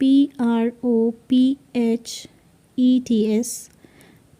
PROPHETS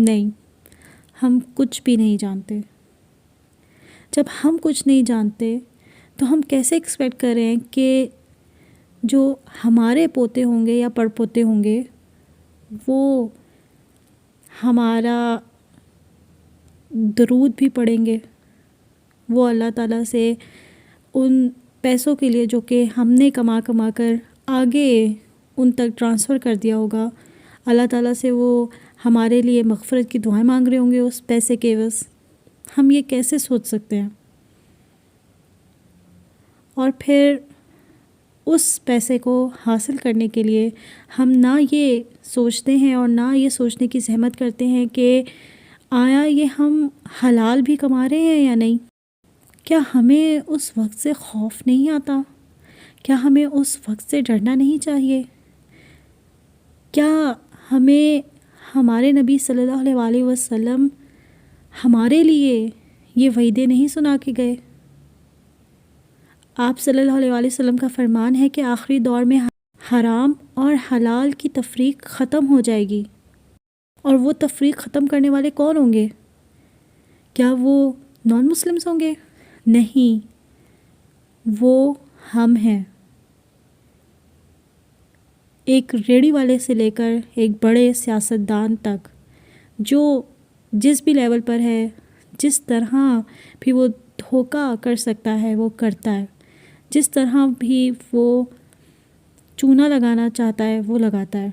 نہیں، ہم کچھ بھی نہیں جانتے۔ جب ہم کچھ نہیں جانتے تو ہم کیسے ایکسپیکٹ کر رہے ہیں کہ جو ہمارے پوتے ہوں گے یا پڑ پوتے ہوں گے وہ ہمارا درود بھی پڑھیں گے، وہ اللہ تعالیٰ سے ان پیسوں کے لیے جو کہ ہم نے کما کر آگے ان تک ٹرانسفر کر دیا ہوگا، اللہ تعالیٰ سے وہ ہمارے لیے مغفرت کی دعائیں مانگ رہے ہوں گے اس پیسے کے عوض۔ ہم یہ کیسے سوچ سکتے ہیں؟ اور پھر اس پیسے کو حاصل کرنے کے لیے ہم نہ یہ سوچتے ہیں اور نہ یہ سوچنے کی زحمت کرتے ہیں کہ آیا یہ ہم حلال بھی کما رہے ہیں یا نہیں؟ کیا ہمیں اس وقت سے خوف نہیں آتا؟ کیا ہمیں اس وقت سے ڈرنا نہیں چاہیے؟ کیا ہمیں ہمارے نبی صلی اللہ علیہ وسلم ہمارے لیے یہ وعدے نہیں سنا کے گئے؟ آپ صلی اللہ علیہ وسلم کا فرمان ہے کہ آخری دور میں حرام اور حلال کی تفریق ختم ہو جائے گی، اور وہ تفریق ختم کرنے والے کون ہوں گے؟ کیا وہ نان مسلمز ہوں گے؟ نہیں، وہ ہم ہیں۔ ایک ریڑھی والے سے لے کر ایک بڑے سیاستدان تک، جو جس بھی لیول پر ہے، جس طرح بھی وہ دھوکہ کر سکتا ہے وہ کرتا ہے، جس طرح بھی وہ چونا لگانا چاہتا ہے وہ لگاتا ہے۔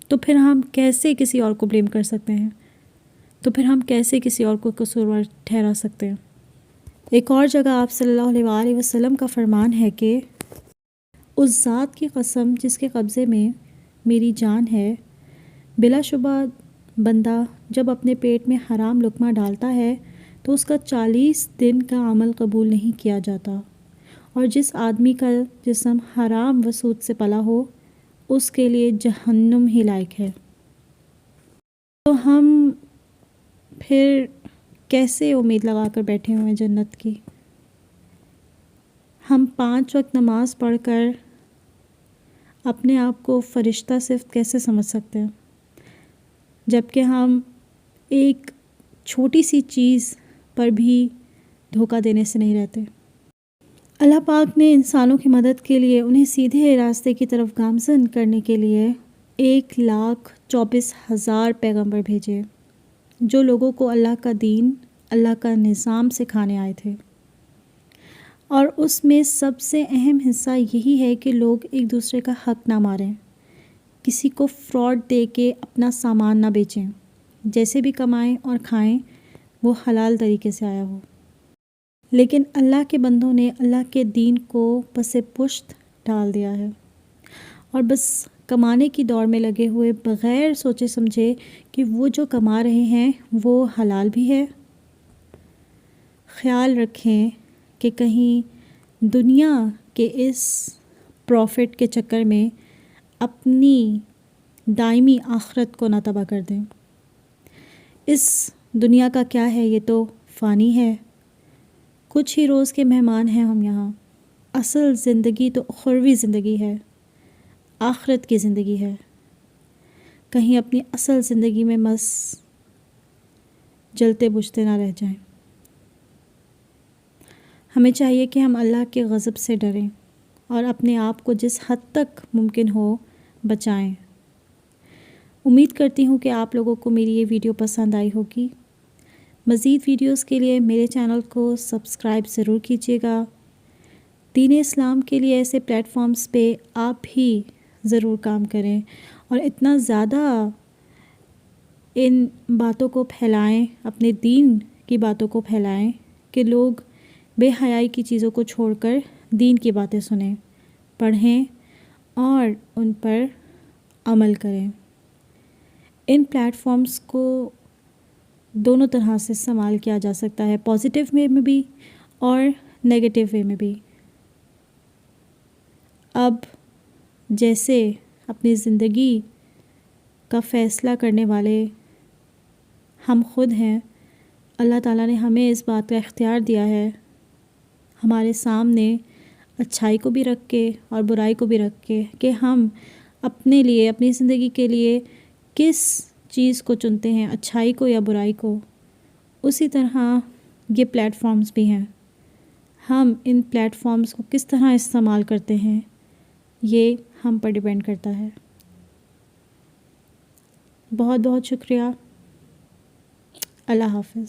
تو پھر ہم کیسے کسی اور کو بلیم کر سکتے ہیں؟ تو پھر ہم کیسے کسی اور کو قصوروار ٹھہرا سکتے ہیں؟ ایک اور جگہ آپ صلی اللہ علیہ وسلم کا فرمان ہے کہ اس ذات کی قسم جس کے قبضے میں میری جان ہے، بلا شبہ بندہ جب اپنے پیٹ میں حرام لقمہ ڈالتا ہے تو اس کا 40 دن کا عمل قبول نہیں کیا جاتا، اور جس آدمی کا جسم حرام و سود سے پلا ہو اس کے لیے جہنم ہی لائق ہے۔ تو ہم پھر کیسے امید لگا کر بیٹھے ہوئے ہیں جنت کی؟ ہم 5 وقت نماز پڑھ کر اپنے آپ کو فرشتہ صفت کیسے سمجھ سکتے ہیں، جبکہ ہم ایک چھوٹی سی چیز پر بھی دھوکہ دینے سے نہیں رہتے۔ اللہ پاک نے انسانوں کی مدد کے لیے، انہیں سیدھے راستے کی طرف گامزن کرنے کے لیے 1,24,000 پیغمبر بھیجے، جو لوگوں کو اللہ کا دین، اللہ کا نظام سکھانے آئے تھے۔ اور اس میں سب سے اہم حصہ یہی ہے کہ لوگ ایک دوسرے کا حق نہ ماریں، کسی کو فراڈ دے کے اپنا سامان نہ بیچیں، جیسے بھی کمائیں اور کھائیں وہ حلال طریقے سے آیا ہو۔ لیکن اللہ کے بندوں نے اللہ کے دین کو پس پشت ڈال دیا ہے، اور بس کمانے کی دوڑ میں لگے ہوئے بغیر سوچے سمجھے کہ وہ جو کما رہے ہیں وہ حلال بھی ہے۔ خیال رکھیں کہ کہیں دنیا کے اس پروفٹ کے چکر میں اپنی دائمی آخرت کو نہ تباہ کر دیں۔ اس دنیا کا کیا ہے، یہ تو فانی ہے، کچھ ہی روز کے مہمان ہیں ہم یہاں۔ اصل زندگی تو اخروی زندگی ہے، آخرت کی زندگی ہے۔ کہیں اپنی اصل زندگی میں مس جلتے بجھتے نہ رہ جائیں۔ ہمیں چاہیے کہ ہم اللہ کے غضب سے ڈریں اور اپنے آپ کو جس حد تک ممکن ہو بچائیں۔ امید کرتی ہوں کہ آپ لوگوں کو میری یہ ویڈیو پسند آئی ہوگی۔ مزید ویڈیوز کے لیے میرے چینل کو سبسکرائب ضرور کیجیے گا۔ دین اسلام کے لیے ایسے پلیٹ فارمز پہ آپ بھی ضرور کام کریں اور اتنا زیادہ ان باتوں کو پھیلائیں، اپنے دین کی باتوں کو پھیلائیں کہ لوگ بے حیائی کی چیزوں کو چھوڑ کر دین کی باتیں سنیں، پڑھیں اور ان پر عمل کریں۔ ان پلیٹ فارمز کو دونوں طرح سے استعمال کیا جا سکتا ہے، پازیٹیو وے میں بھی اور نیگیٹیو وے میں بھی۔ اب جیسے اپنی زندگی کا فیصلہ کرنے والے ہم خود ہیں، اللہ تعالیٰ نے ہمیں اس بات کا اختیار دیا ہے، ہمارے سامنے اچھائی کو بھی رکھ کے اور برائی کو بھی رکھ کے، کہ ہم اپنے لیے، اپنی زندگی کے لیے کس چیز کو چنتے ہیں، اچھائی کو یا برائی کو، اسی طرح یہ پلیٹ فارمز بھی ہیں. ہم ان پلیٹ فارمز کو کس طرح استعمال کرتے ہیں یہ ہم پر ڈیپینڈ کرتا ہے. بہت بہت شکریہ. اللہ حافظ.